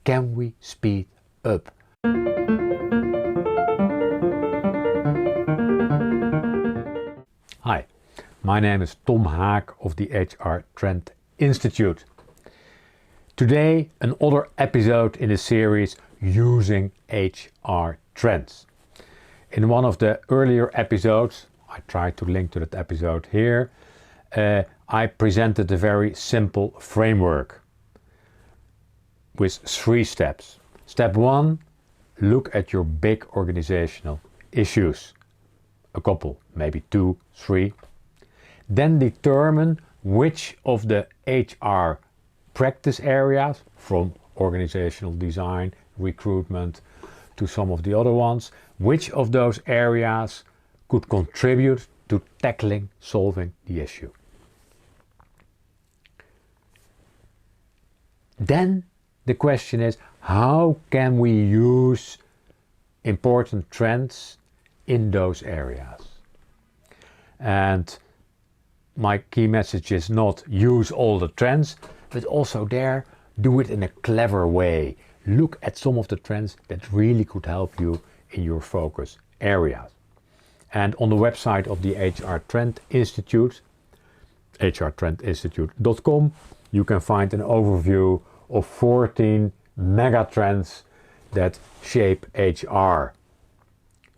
can we speed up? Hi, my name is Tom Haak of the HR Trend Institute. Today, another episode in the series Using HR Trends. In one of the earlier episodes, I tried to link to that episode here, I presented a very simple framework with 3 steps. Step 1, look at your big organizational issues. A couple, maybe 2, 3. Then determine which of the HR practice areas, from organizational design, recruitment, to some of the other ones, which of those areas could contribute to tackling, solving the issue. Then the question is, how can we use important trends in those areas? And my key message is not use all the trends, but also there, do it in a clever way. Look at some of the trends that really could help you in your focus areas. And on the website of the HR Trend Institute, hrtrendinstitute.com, you can find an overview of 14 mega trends that shape HR.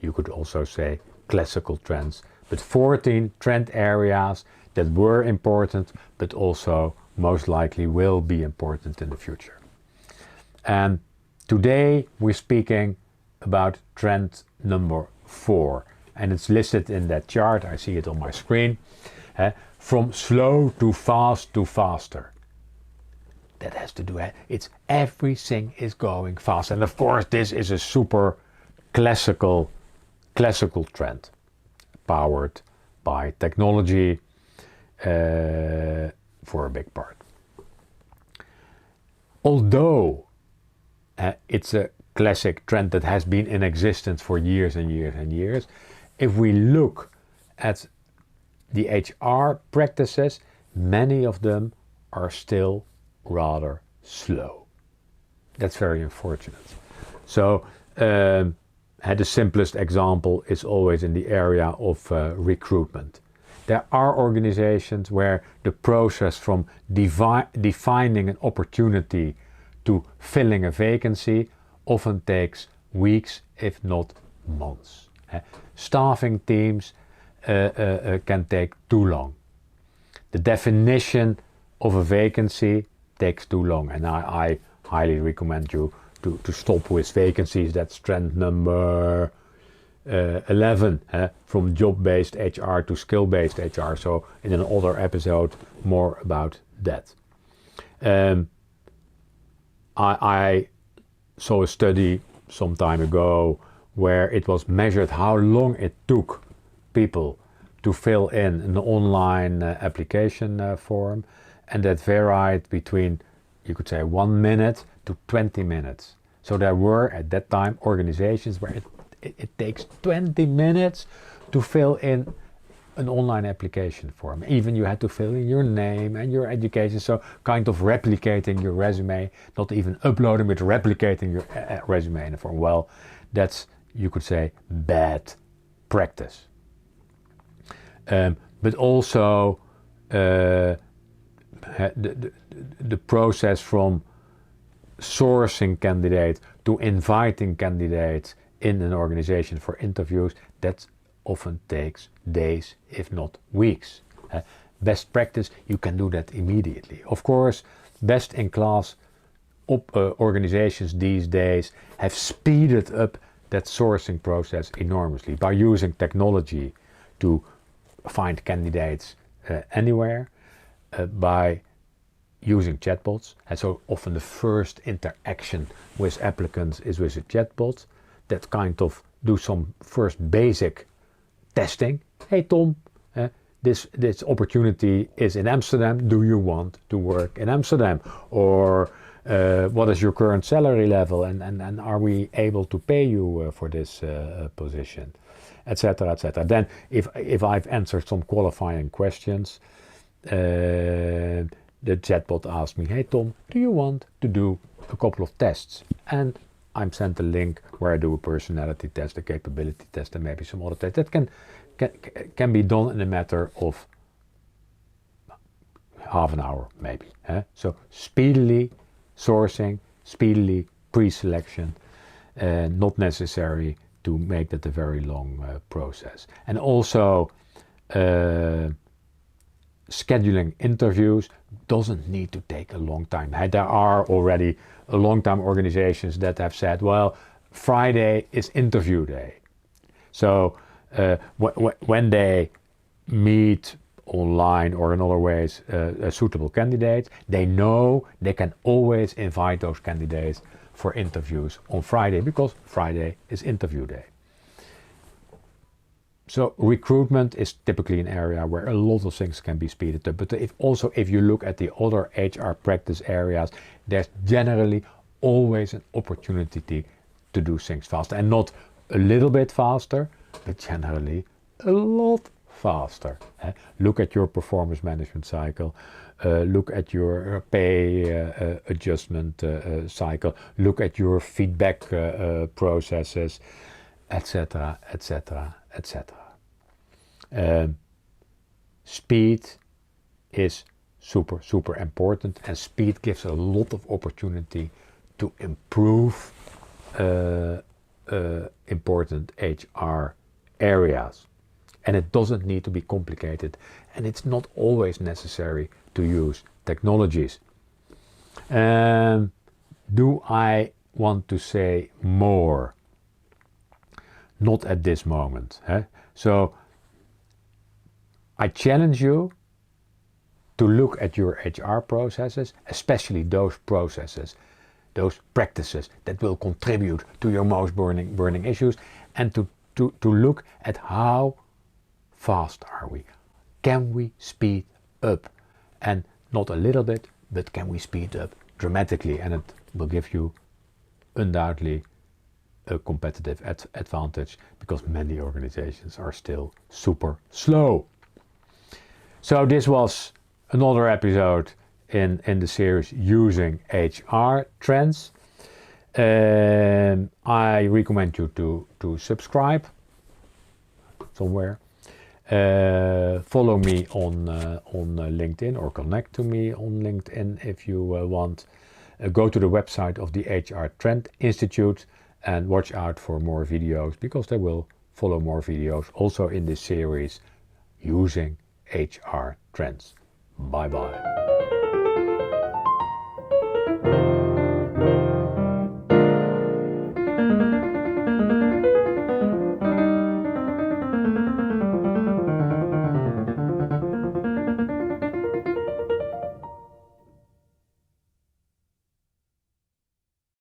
You could also say classical trends, but 14 trend areas that were important, but also most likely will be important in the future. And today we're speaking about trend number 4, and it's listed in that chart. I see it on my screen. From slow to fast to faster. That has to do, it's everything is going fast. And of course this is a super classical trend, powered by technology for a big part. Although it's a classic trend that has been in existence for years and years and years, if we look at the HR practices, many of them are still rather slow. That's very unfortunate. So the simplest example is always in the area of recruitment. There are organizations where the process from defining an opportunity to filling a vacancy often takes weeks, if not months. Staffing teams can take too long. The definition of a vacancy takes too long, and I highly recommend you to stop with vacancies. That's trend number 11, from job-based HR to skill-based HR. So in another episode, more about that. I saw a study some time ago where it was measured how long it took people to fill in an online application form, and that varied between, you could say, 1 minute to 20 minutes. So there were at that time organizations where it takes 20 minutes to fill in an online application form. Even you had to fill in your name and your education, so kind of replicating your resume, not even uploading, but replicating your resume in a form. Well, that's, you could say, bad practice. But also the process from sourcing candidates to inviting candidates in an organization for interviews, that often takes days, if not weeks. Best practice, you can do that immediately. Of course, best in class organizations these days have speeded up that sourcing process enormously by using technology to find candidates anywhere, by using chatbots. And so often the first interaction with applicants is with a chatbot that kind of do some first basic testing. Hey Tom, this opportunity is in Amsterdam. Do you want to work in Amsterdam? Or what is your current salary level, and are we able to pay you for this position, etc., etc. Then if I've answered some qualifying questions, the chatbot asks me, hey Tom, do you want to do a couple of tests, and I'm sent a link where I do a personality test, a capability test, and maybe some other tests. That can be done in a matter of half an hour, maybe. So speedily sourcing, speedily pre-selection, not necessary to make that a very long process. And also scheduling interviews doesn't need to take a long time. There are already a long time organizations that have said, well, Friday is interview day. So when they meet online or in other ways suitable candidates, they know they can always invite those candidates for interviews on Friday, because Friday is interview day. So recruitment is typically an area where a lot of things can be speeded up. But if you look at the other HR practice areas, there's generally always an opportunity to do things faster. And not a little bit faster, but generally a lot faster. Look at your performance management cycle. Look at your pay adjustment cycle. Look at your feedback processes, etc., etc., etc. Speed is super important, and speed gives a lot of opportunity to improve important HR areas. And it doesn't need to be complicated, and it's not always necessary to use technologies. Do I want to say more? Not at this moment. So I challenge you to look at your HR processes, especially those processes, those practices that will contribute to your most burning issues, and to look at how fast are we? Can we speed up? And not a little bit, but can we speed up dramatically? And it will give you undoubtedly a competitive advantage, because many organizations are still super slow. So this was another episode in the series Using HR Trends. I recommend you to subscribe somewhere. Follow me on LinkedIn, or connect to me on LinkedIn if you want. Go to the website of the HR Trend Institute and watch out for more videos, because there will follow more videos also in this series Using HR Trends. Bye bye.